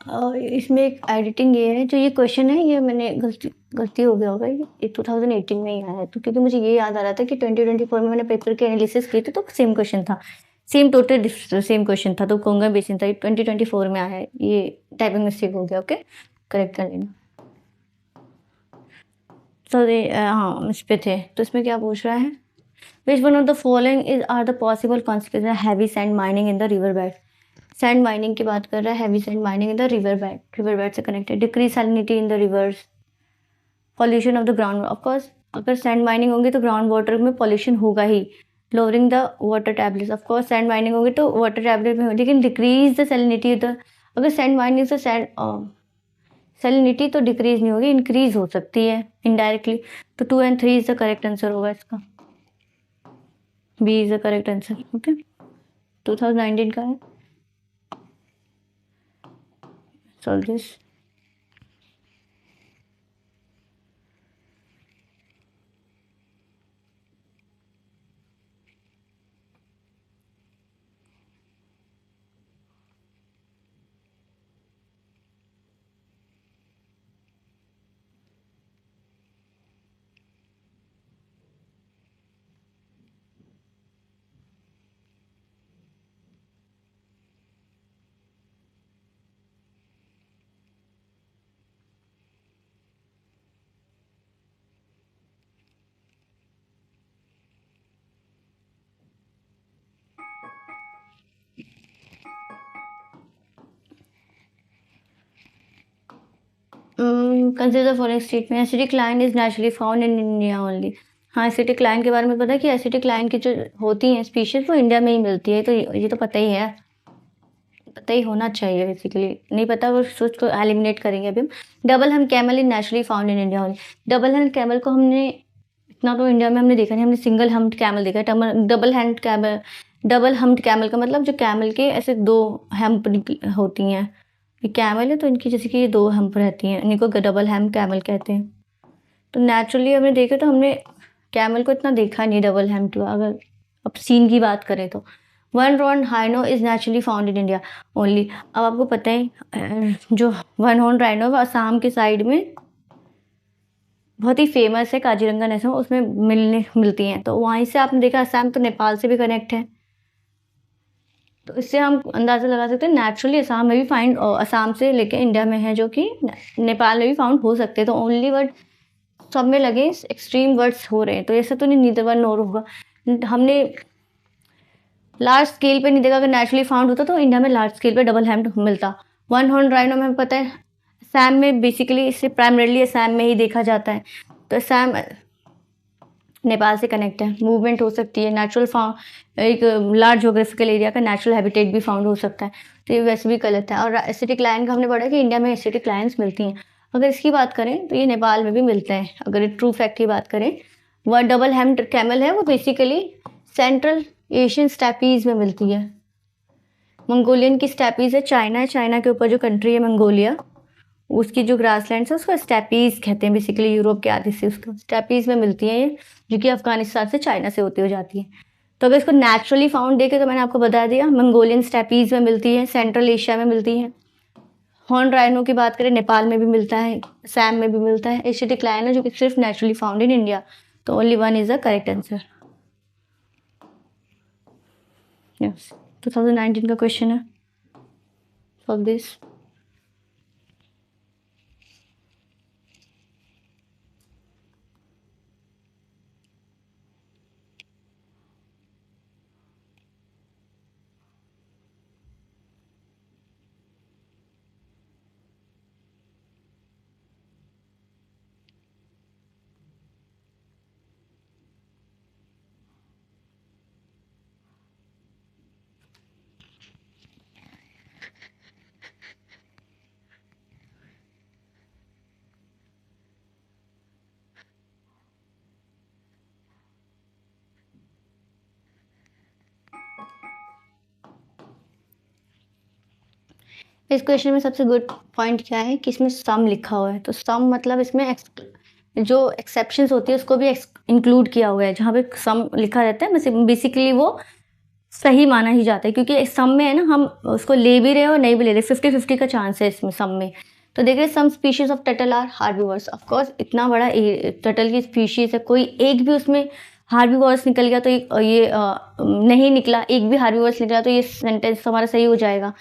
इसमें एक एडिटिंग ये है, जो ये क्वेश्चन है ये मैंने गलती हो गया होगा, ये 2018 में ही आया है, तो क्योंकि मुझे ये याद आ रहा था कि 2024 में मैंने पेपर की एनालिसिस की थी तो सेम क्वेश्चन था, सेम टोटल सेम क्वेश्चन था, तो कहूँगा बेसिन था, 2024 में आया है, ये टाइपिंग मिस्टेक हो गया। ओके, करेक्ट कर लेना। तो हाँ इस पे थे, तो इसमें क्या पूछ रहा है, which one of the following is are the possible consequence heavy sand mining in the river bed. Sand mining की बात कर रहा है, heavy sand mining in the river bed से connected, decrease salinity in the rivers, pollution of the ground, of course अगर sand mining होगी तो ground water में पॉल्यूशन होगा ही, lowering the water tablets, of course sand mining होगी तो वाटर टैबलेट में, लेकिन डिक्रीज द सैलिनिटी द, अगर सैंड माइनिंग से सैलिनिटी तो डिक्रीज नहीं होगी, इंक्रीज हो सकती है इनडायरेक्टली, तो 2 and 3 is the correct answer होगा इसका, B is the correct answer. Okay, 2019 का है, solve this. Consider the following statement, Asiatic lion is naturally found in India only. हाँ, एसिडिक लाइन के बारे में पता है कि एसिडिक लाइन की जो होती हैं स्पीशीज वो इंडिया में ही मिलती है, तो ये तो पता ही है, पता ही होना चाहिए बेसिकली, नहीं पता वो सोच को एलिमिनेट करेंगे अभी हम। Double hand camel is naturally found in India only, double hand camel को हमने इतना तो इंडिया में हमने देखा नहीं, हमने सिंगल हम्प्ड कैमल देखा है। Double hand camel, double humped camel का मतलब जो कैमल के ऐसे 2 हेम्प होती हैं, ये कैमल है तो इनकी जैसे कि ये 2 हेम्प रहती हैं, इनको डबल हेम्प कैमल कहते हैं। तो नेचुरली हमने देखे तो हमने कैमल को इतना देखा नहीं डबल हेम्प, अगर अब सीन की बात करें तो one horn rhino is naturally found in India only. अब आपको पता है जो वन हॉर्न राइनो वो असम के साइड में बहुत ही फेमस है, काजीरंगा नेशनल, उसमें मिलती हैं, तो वहीं से आपने देखा असम तो नेपाल से भी कनेक्ट है, तो इससे हम अंदाज़ा लगा सकते हैं नेचुरली असम में भी फाइंड, असम से लेके इंडिया में है, जो कि नेपाल में भी फाउंड हो सकते हैं, तो ओनली वर्ड सब में लगे एक्सट्रीम वर्ड्स हो रहे हैं, तो ऐसा तो नहीं नीदर वन नोर होगा। हमने लार्ज स्केल पे नहीं देखा, अगर नेचुरली फाउंड होता तो इंडिया में लार्ज स्केल पे डबल हैम्ड मिलता। वन हॉर्न राइनो में पता है असम में बेसिकली इसे प्राइमरीली असम में ही देखा जाता है, तो असम नेपाल से कनेक्ट है, मूवमेंट हो सकती है, नेचुरल फाउंड एक लार्ज जोग्राफिकल एरिया का नेचुरल हैबिटेट भी फाउंड हो सकता है, तो ये वैसे भी गलत है। और एसिडिक लाइन का हमने पढ़ा कि इंडिया में एसिडिक लाइन्स मिलती हैं, अगर इसकी बात करें तो ये नेपाल में भी मिलते हैं। अगर ट्रू फैक्ट की बात करें, वह डबल हेम्ड कैमल है वो बेसिकली सेंट्रल एशियन स्टैपीज़ में मिलती है, मंगोलियन की स्टैपीज़ है, चाइना के ऊपर जो कंट्री है मंगोलिया, उसकी जो ग्रासलैंड्स है उसको स्टैपीज़ कहते हैं, बेसिकली यूरोप के आदि से उसको स्टैपीज़ में मिलती हैं ये, जो कि अफगानिस्तान से चाइना से होती हो जाती है। तो अगर इसको नेचुरली फाउंड देखे तो मैंने आपको बता दिया, मंगोलियन स्टैपीज़ में मिलती है, सेंट्रल एशिया में मिलती है। हॉर्न राइनो की बात करें नेपाल में भी मिलता है, असम में भी मिलता है। एशियाटिक लायन है जो कि सिर्फ नेचुरली फाउंड इन इंडिया, तो only one is the correct answer. Yes, 2019 का क्वेश्चन है, सॉल्व दिस। इस क्वेश्चन में सबसे गुड पॉइंट क्या है कि इसमें सम लिखा हुआ है, तो सम मतलब इसमें जो एक्सेप्शंस होती है उसको भी इंक्लूड किया हुआ है, जहाँ पे सम लिखा रहता है बेसिकली वो सही माना ही जाता है, क्योंकि सम में है ना, हम उसको ले भी रहे हैं और नहीं भी ले रहे, 50-50 का चांस है इसमें सम में। तो देखिए some species of turtle are herbivores. Of course इतना बड़ा टर्टल की स्पीशीज है, कोई एक भी उसमें हार्बीवर्स निकल गया तो ये नहीं निकला, एक भी हार्बीवर्स निकला तो ये सेंटेंस हमारा सही हो जाएगा।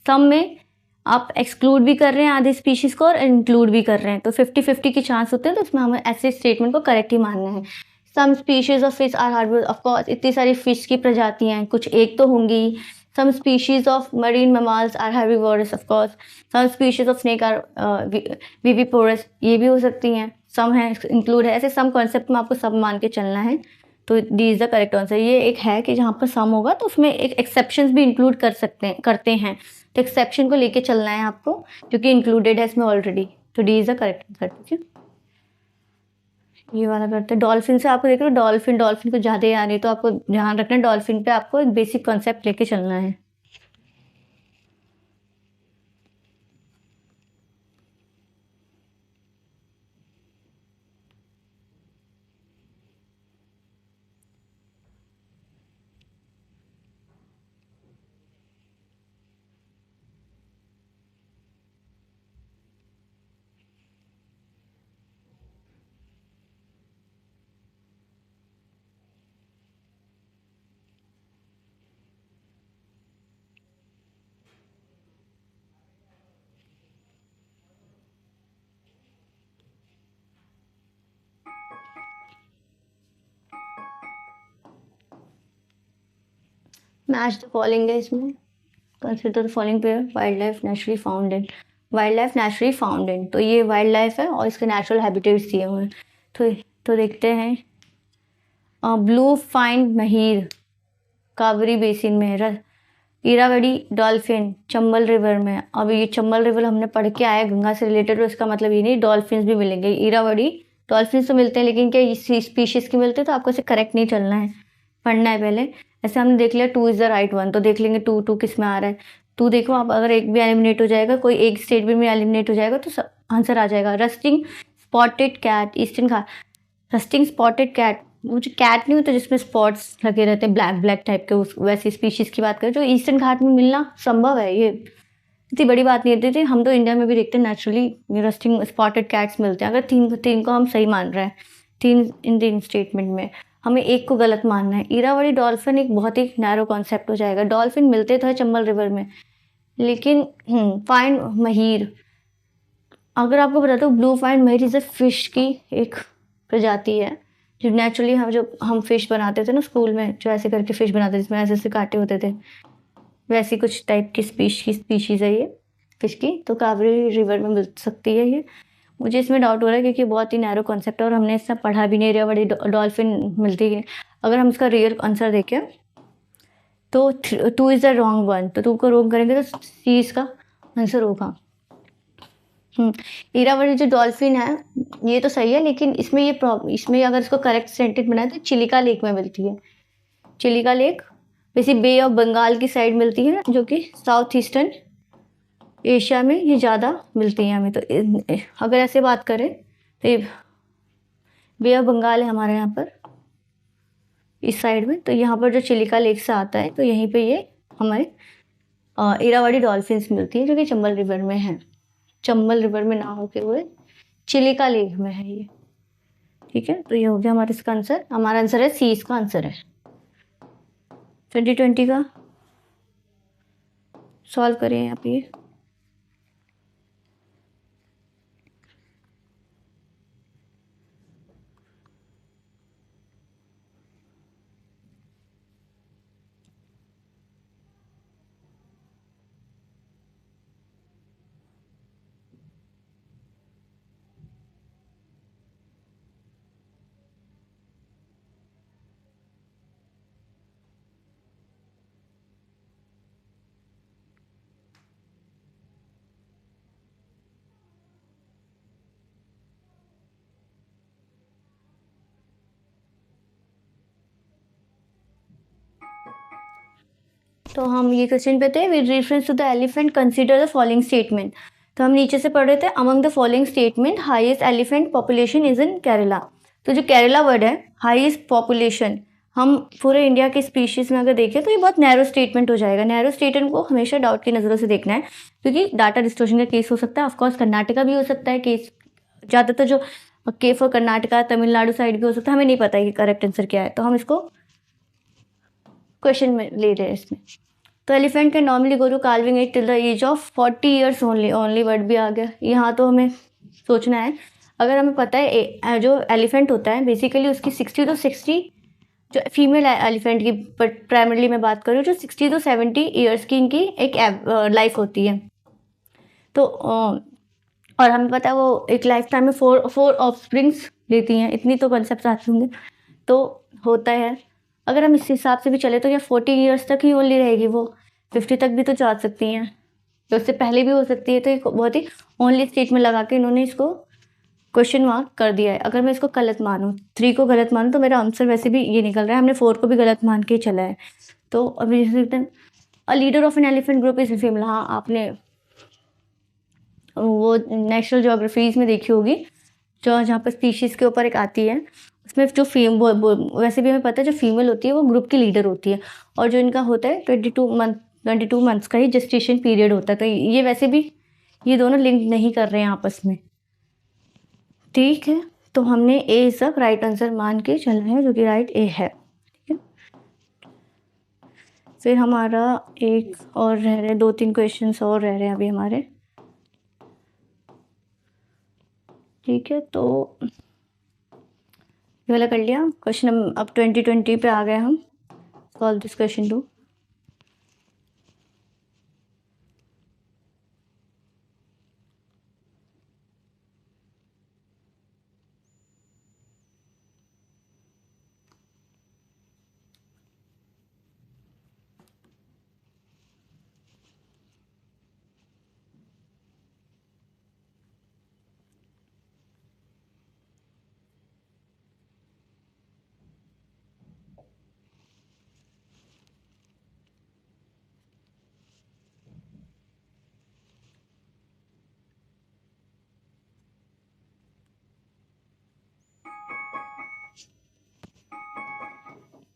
सम में आप एक्सक्लूड भी कर रहे हैं आधे स्पीशीज को और इंक्लूड भी कर रहे हैं, तो 50-50 के चांस होते हैं, तो उसमें हमें ऐसे स्टेटमेंट को करेक्ट ही मानना है। Some species of fish are herbivores. Of course इतनी सारी फिश की प्रजातियां हैं, कुछ एक तो होंगी। Some species of marine mammals are herbivores. Of course some species of snake are viviparous, ये भी हो सकती हैं। सम है, इंक्लूड है, ऐसे सम कॉन्सेप्ट में आपको सब मान के चलना है। तो D is the correct answer. ये एक है कि जहाँ पर सम होगा तो उसमें एक एक्सेप्शंस भी इंक्लूड करते हैं, तो एक्सेप्शन को लेके चलना है आपको, क्योंकि इंक्लूडेड है इसमें ऑलरेडी। तो D is the correct answer. ठीक है, ये वाला करते हैं। डॉल्फिन से आपको देख रहे हो, डॉल्फिन को ज़्यादा याद नहीं, तो आपको ध्यान रखना है डॉल्फिन पे आपको एक बेसिक कॉन्सेप्ट लेके चलना है। मैच द फॉलोइंग है इसमें। Consider the following pair wild life naturally found in. Wild life naturally found इन, तो ये वाइल्ड लाइफ है और इसके नेचुरल हैबिटेट्स दिए हुए हैं। तो देखते हैं। Blue fin Mahir Kaveri basin में है। इरावदी डॉल्फिन चंबल रिवर में। अब ये चंबल रिवर हमने पढ़ के आया गंगा से रिलेटेड, तो इसका मतलब ये नहीं डॉल्फिन भी मिलेंगे। इरावदी डॉल्फिन तो मिलते हैं, लेकिन क्या इसी स्पीशीज के मिलते हैं, तो आपको इसे करेक्ट नहीं चलना है, पढ़ना है पहले। ऐसे हमने देख लिया 2 इज द राइट वन, तो देख लेंगे 2 किस में आ रहा है। 2 देखो आप, अगर एक भी एलिमिनेट हो जाएगा, कोई एक स्टेटमेंट में एलिमिनेट हो जाएगा तो आंसर आ जाएगा। रस्टिंग स्पॉटेड कैट ईस्टर्न घाट। रस्टिंग स्पॉटेड कैट, वो जो कैट नहीं होता जिसमें स्पॉट्स लगे रहते हैं ब्लैक ब्लैक टाइप के, उस वैसी स्पीशीज की बात करें जो ईस्टर्न घाट में मिलना संभव है, ये इतनी बड़ी बात नहीं होती थी। हम तो इंडिया में भी देखते हैं नेचुरली रस्टिंग स्पॉटेड कैट्स मिलते हैं। अगर तीन को हम सही मान रहे हैं, 3 इन तीन स्टेटमेंट में, हमें एक को गलत मानना है। इरावदी डॉल्फिन एक बहुत ही नैरो कॉन्सेप्ट हो जाएगा। डॉल्फिन मिलते तो है चंबल रिवर में, लेकिन फाइन महीर, अगर आपको बता दो blue fin mahseer is a fish की एक प्रजाति है, जो नेचुरली हम फिश बनाते थे ना स्कूल में, जो ऐसे करके फिश बनाते थे जिसमें ऐसे ऐसे कांटे होते थे, वैसी कुछ टाइप की स्पीशीज़ है ये फिश की। तो कावेरी रिवर में मिल सकती है ये। मुझे इसमें डाउट हो रहा है क्योंकि बहुत ही नैरो कॉन्सेप्ट है और हमने इससे पढ़ा भी नहीं रहा बड़ी डॉल्फिन मिलती है। अगर हम इसका रियल आंसर देखें तो 2 इज़ द रॉन्ग वन, तो 2 को रॉन्ग करेंगे तो सी इसका आंसर होगा। इरावदी जो डॉल्फिन है ये तो सही है, लेकिन इसमें अगर इसको करेक्ट सेंटेंस बनाए तो चिलिका लेक में मिलती है। चिलिका लेक वैसे बे ऑफ बंगाल की साइड मिलती है, जो कि साउथ ईस्टर्न एशिया में ये ज़्यादा मिलती हैं हमें। तो अगर ऐसे बात करें तो ये बे ऑफ बंगाल है हमारे यहाँ पर इस साइड में, तो यहाँ पर जो चिलिका लेक से आता है, तो यहीं पे ये हमारे इरावदी डॉल्फिन्स मिलती है, जो कि चंबल रिवर में है। चंबल रिवर में ना होते हुए चिलिका लेक में है ये। ठीक है, तो ये हो गया हमारा इसका आंसर। हमारा आंसर है सी, इसका आंसर है। 2020 का सॉल्व करें आप ये। तो हम ये क्वेश्चन पे थे, with reference to the elephant consider the following statement. तो हम नीचे से पढ़ रहे थे, among the following statement highest elephant population is in Kerala. तो जो केरला वर्ड है हाईएस्ट पॉपुलेशन, हम पूरे इंडिया के स्पीशीज में अगर देखें तो ये बहुत नैरो स्टेटमेंट हो जाएगा। नैरो स्टेटमेंट को हमेशा डाउट की नज़रों से देखना है, क्योंकि डाटा डिस्टोर्शन का केस हो सकता है। ऑफकोर्स कर्नाटका भी हो सकता है केस, ज़्यादातर जो के फॉर कर्नाटका तमिलनाडु साइड भी हो सकता है। हमें नहीं पता है कि करेक्ट आंसर क्या है, तो हम इसको क्वेश्चन में ले रहे हैं इसमें। तो elephant can normally go to calving it till the age of 40 years only word भी आ गया यहाँ। तो हमें सोचना है, अगर हमें पता है जो एलिफेंट होता है बेसिकली उसकी 60 to 60, जो फीमेल एलिफेंट की प्राइमरली मैं बात करूँ, जो 60 to 70 ईयर्स की इनकी एक लाइफ होती है। तो और हमें पता है वो एक लाइफ टाइम में फोर ऑफस्प्रिंग्स लेती हैं, इतनी तो कंसेप्ट आते होंगे। तो होता है, अगर हम इस हिसाब से भी चले तो ये 40 ईयर्स तक ही ओनली रहेगी, वो 50 तक भी तो जा सकती हैं, तो उससे पहले भी हो सकती है। तो एक बहुत ही ओनली स्टेट में लगा के इन्होंने इसको क्वेश्चन मार्क कर दिया है। अगर मैं इसको गलत मानूँ, 3 को गलत मानूँ, तो मेरा आंसर वैसे भी ये निकल रहा है, हमने 4 को भी गलत मान के चला है। तो अभी a leader of an elephant group is female. हाँ, आपने वो नेशनल ज्योग्राफीज में देखी होगी, जो जहाँ पर स्पीशीज़ के ऊपर एक आती है, उसमें जो वैसे भी हमें पता है जो फीमेल होती है वो ग्रुप की लीडर होती है, और जो इनका होता है 22 मंथ्स का ही जेस्टेशन पीरियड होता है। तो ये वैसे भी ये दोनों लिंक नहीं कर रहे हैं आपस में, ठीक है। तो हमने ए इज द राइट आंसर मान के चलना है, जो कि राइट ए है, ठीक है। फिर हमारा एक और रह रहे, 2-3 क्वेश्चंस और रह रहे हैं अभी हमारे, ठीक है। तो ये वाला कर लिया क्वेश्चन। अब 2020 पे आ गए हम। Solve this question 2।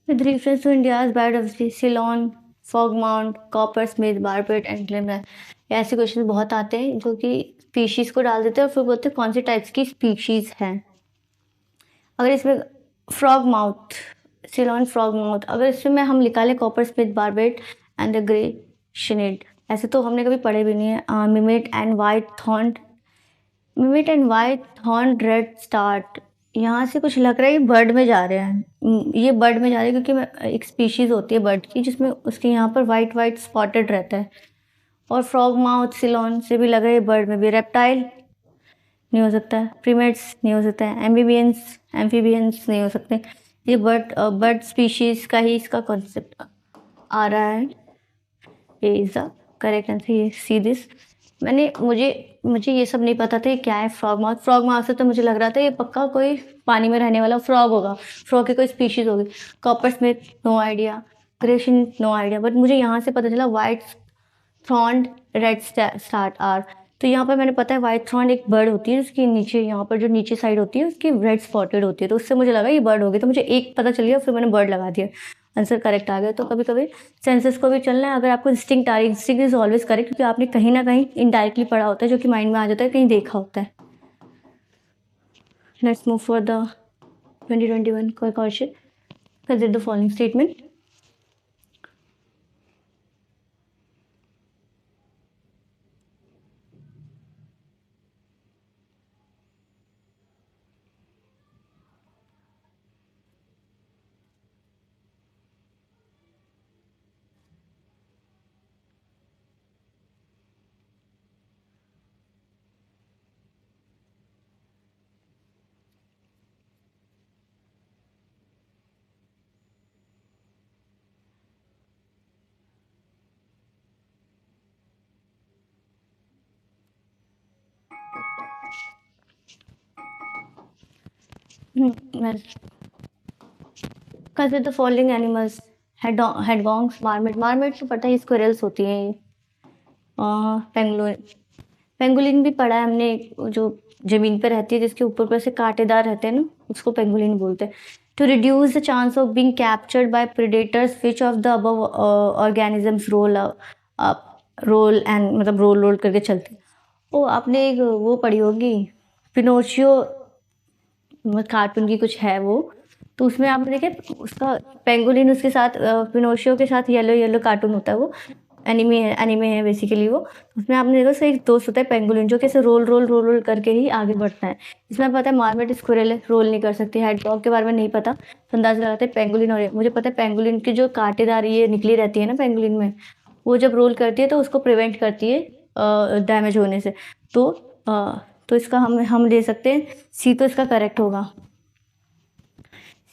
With reference to India's biodiversity, Ceylon, frogmouth, coppersmith, barbet and gleaner, ऐसे क्वेश्चन बहुत आते हैं जो कि स्पीशीज़ को डाल देते हैं और फिर बोलते हैं कौन सी टाइप्स की स्पीशीज़ हैं। अगर इसमें frogmouth, Ceylon frogmouth, अगर इसमें मैं हम निकालें coppersmith, barbet and the grey shined, ऐसे तो हमने कभी पढ़े भी नहीं है। मिमेट एंड वाइट थॉर्न, मिमेट and white thorn redstart, यहाँ से कुछ लग रहा है ये बर्ड में जा रहे हैं। ये बर्ड में जा रहे हैं क्योंकि एक स्पीशीज़ होती है बर्ड की जिसमें उसके यहाँ पर वाइट वाइट स्पॉटेड रहता है। और फ्रॉग माउथ सिलोन से भी लग रहा है बर्ड में भी। रेप्टाइल नहीं हो सकता है, प्रीमेट्स नहीं हो सकता है, एम्फीबियंस नहीं हो सकते। ये बर्ड स्पीशीज़ का ही इसका कॉन्सेप्ट आ रहा है। ये इज़ द करेक्ट आंसर। ये सी दिस, मुझे ये सब नहीं पता था ये क्या है फ्रॉग माउथ। फ्रॉग माउथ से तो मुझे लग रहा था ये पक्का कोई पानी में रहने वाला फ्रॉग होगा, फ्रॉग की कोई स्पीशीज़ होगी। कॉपर स्मिथ नो आइडिया, ग्रेशन नो आइडिया, बट मुझे यहाँ से पता चला white throated redstart are. तो यहाँ पर मैंने पता है वाइट थ्रॉन्ड एक बर्ड होती है, उसकी नीचे यहाँ पर जो नीचे साइड होती है उसकी रेड स्पॉटेड होती है, तो उससे मुझे लगा ये बर्ड होगी, तो मुझे एक पता चल गया, फिर मैंने बर्ड लगा दिया, आंसर करेक्ट आ गया। तो कभी कभी सेंसेस को भी चलना है, अगर आपको इंस्टिंक्ट आ रही है, इंस्टिंक्ट इज ऑलवेज करेक्ट, क्योंकि आपने कहीं ना कहीं इनडायरेक्टली पढ़ा होता है जो कि माइंड में आ जाता है, कहीं देखा होता है। Let's move for the 2021 question. Consider the following statement. Consider the following animals. Hedgehogs, marmot तो पता है स्क्विरल्स होती हैं ये। पेंगुलिन भी पढ़ा है हमने, जो जमीन पर रहती है जिसके ऊपर से कांटेदार रहते हैं ना, उसको पेंगुलिन बोलते हैं। To reduce the chance of being captured by predators, which of the above organisms roll and मतलब रोल करके चलते हैं। ओ आपने एक वो पढ़ी होगी पिनोशियो, कार्टून की कुछ है वो, तो उसमें आपने देखे उसका पेंगुलिन उसके साथ पिनोशियो के साथ येलो येलो कार्टून होता है वो, एनीमे है बेसिकली वो। उसमें आपने देखा उसका एक दोस्त होता है पेंगुलिन जो कैसे रोल रोल रोल रोल करके ही आगे बढ़ता है। इसमें पता है मार्मेट स्क्विरल है, रोल नहीं कर सकती, हेडडॉग के बारे में नहीं पता, तो अंदाजा लगाते हैं पेंगुलिन। और मुझे पता है पेंगुलिन की जो कांटेदार ये निकली रहती है ना पेंगुलिन में, वो जब रोल करती है तो उसको प्रिवेंट करती है डैमेज होने से। तो इसका हम ले सकते हैं सी, तो इसका करेक्ट होगा,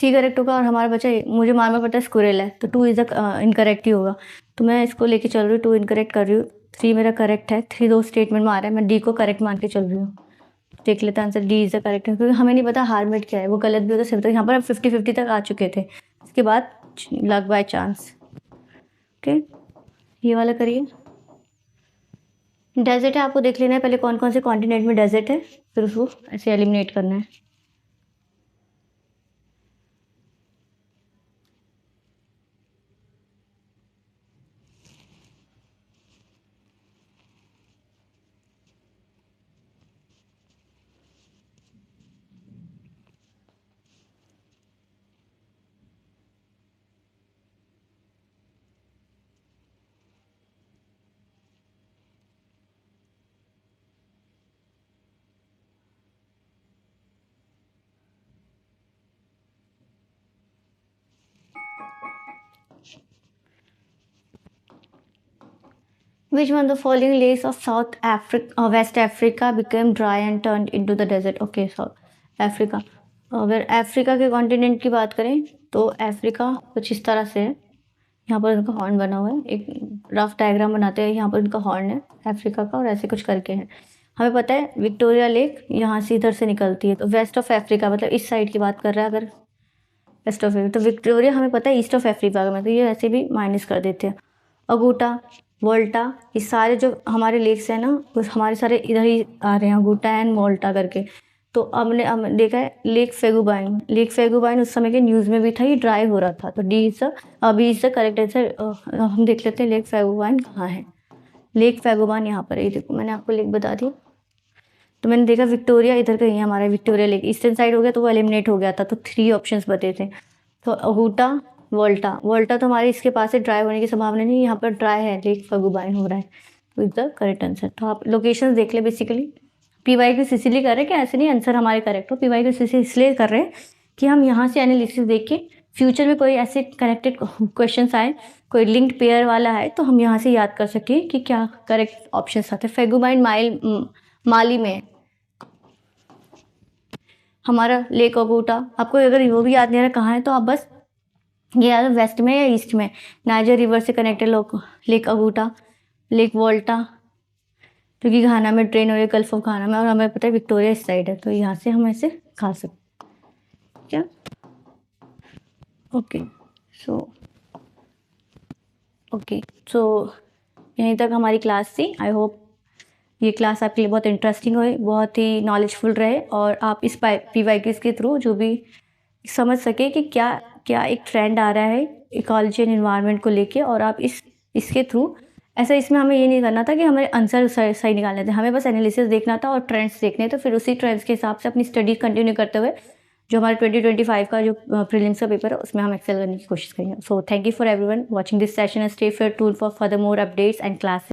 सी करेक्ट होगा। और हमारा बच्चा मुझे मालूम पता है स्क्विरल है, तो 2 इज इनकरेक्ट ही होगा। तो मैं इसको लेके चल रही हूँ, 2 इनकरेक्ट कर रही हूँ, 3 मेरा करेक्ट है। 3 दो स्टेटमेंट में आ रहा है, मैं डी को करेक्ट मान के चल रही हूँ। देख लेते हैं answer, D is the correct, क्योंकि हमें नहीं पता हार्मेट क्या है, वो गलत भी होता सही होता। यहाँ पर हम 50-50 तक आ चुके थे, इसके बाद लक बाय चांस। ओके, ये वाला करिए। डेजर्ट है, आपको देख लेना है पहले कौन कौन से कॉन्टिनेंट में डेजर्ट है, फिर उसको ऐसे एलिमिनेट करना है। Which one of the following lakes of West Africa became dry and turned into the desert? Okay, South Africa. अगर अफ्रीका के कॉन्टिनेंट की बात करें तो अफ्रीका कुछ इस तरह से है, यहाँ पर उनका हॉर्न बना हुआ है, एक रफ डायग्राम बनाते हैं, यहाँ पर उनका हॉर्न है अफ्रीका का और ऐसे कुछ करके है। हमें पता है विक्टोरिया लेक यहाँ से इधर से निकलती है, तो वेस्ट ऑफ अफ्रीका मतलब इस साइड की बात कर रहा है अगर वेस्ट ऑफ अफ्रीका, तो विक्टोरिया हमें पता है ईस्ट ऑफ अफ्रीका में, तो ये वैसे भी माइनस कर देते हैं। अगूटा, वोल्टा, ये सारे जो हमारे लेक्स हैं ना वो हमारे सारे इधर ही आ रहे हैं, अगूटा एंड वोल्टा करके। तो हमने देखा है लेक फेगुबाइन उस समय के न्यूज़ में भी था, ये ड्राई हो रहा था, तो D is B is the correct answer. हम देख लेते हैं लेक फेगुबाइन कहाँ है। लेक फेगुबाइन यहाँ पर है, ये देखो मैंने आपको लेक बता दी। तो मैंने देखा विक्टोरिया इधर कहीं है, हमारा विक्टोरिया लेक ईस्टर्न साइड हो गया तो वो एलिमिनेट हो गया था, तो 3 ऑप्शंस बचे थे। तो अगूटा, वोल्टा तो हमारे इसके पास से ड्राई होने की संभावना नहीं, यहाँ पर ड्राई है, लेक फेगुबाइन हो रहा है, तो इज द करेक्ट आंसर। तो आप लोकेशंस देख ले, बेसिकली PYQ इसलिए कर रहे हैं कि ऐसे नहीं आंसर हमारे करेक्ट हो, PYQ इसलिए कर रहे हैं कि हम यहाँ से एनालिसिस देख के फ्यूचर में कोई ऐसे कनेक्टेड क्वेश्चन आए, कोई लिंक्ड पेयर वाला है, तो हम यहाँ से याद कर सकें कि क्या करेक्ट ऑप्शन आते हैं। फेगुबाइन माली में हमारा लेक अगूटा, आपको अगर वो भी याद नहीं आ रहा कहाँ है तो आप बस ये याद वेस्ट में या ईस्ट में, नाइजर रिवर से कनेक्टेड लेक अगूटा, लेक वोल्टा क्योंकि घाना में ट्रेन हो रही है, गल्फ ऑफ घाना में, और हमें पता है विक्टोरिया इस साइड है, तो यहाँ से हम ऐसे खा सकते क्या। ओके सो यहीं तक हमारी क्लास थी। आई होप ये क्लास आपके लिए बहुत इंटरेस्टिंग हुई, बहुत ही नॉलेजफुल रहे, और आप इस PYQ के थ्रू जो भी समझ सके कि क्या एक ट्रेंड आ रहा है इकोलॉजी एंड इन्वायरमेंट को लेके, और आप इसके थ्रू ऐसा, इसमें हमें ये नहीं करना था कि हमें आंसर सही निकालने थे, हमें बस एनालिसिस देखना था और ट्रेंड्स देखने थे, फिर उसी ट्रेंड्स के हिसाब से अपनी स्टडी कंटिन्यू करते हुए जो हमारे 2025 का जो प्रीलिम्स का पेपर है उसमें हम एक्सेल करने की कोशिश करेंगे। So thank you for everyone watching this session and stay for tool for further more updates and classes.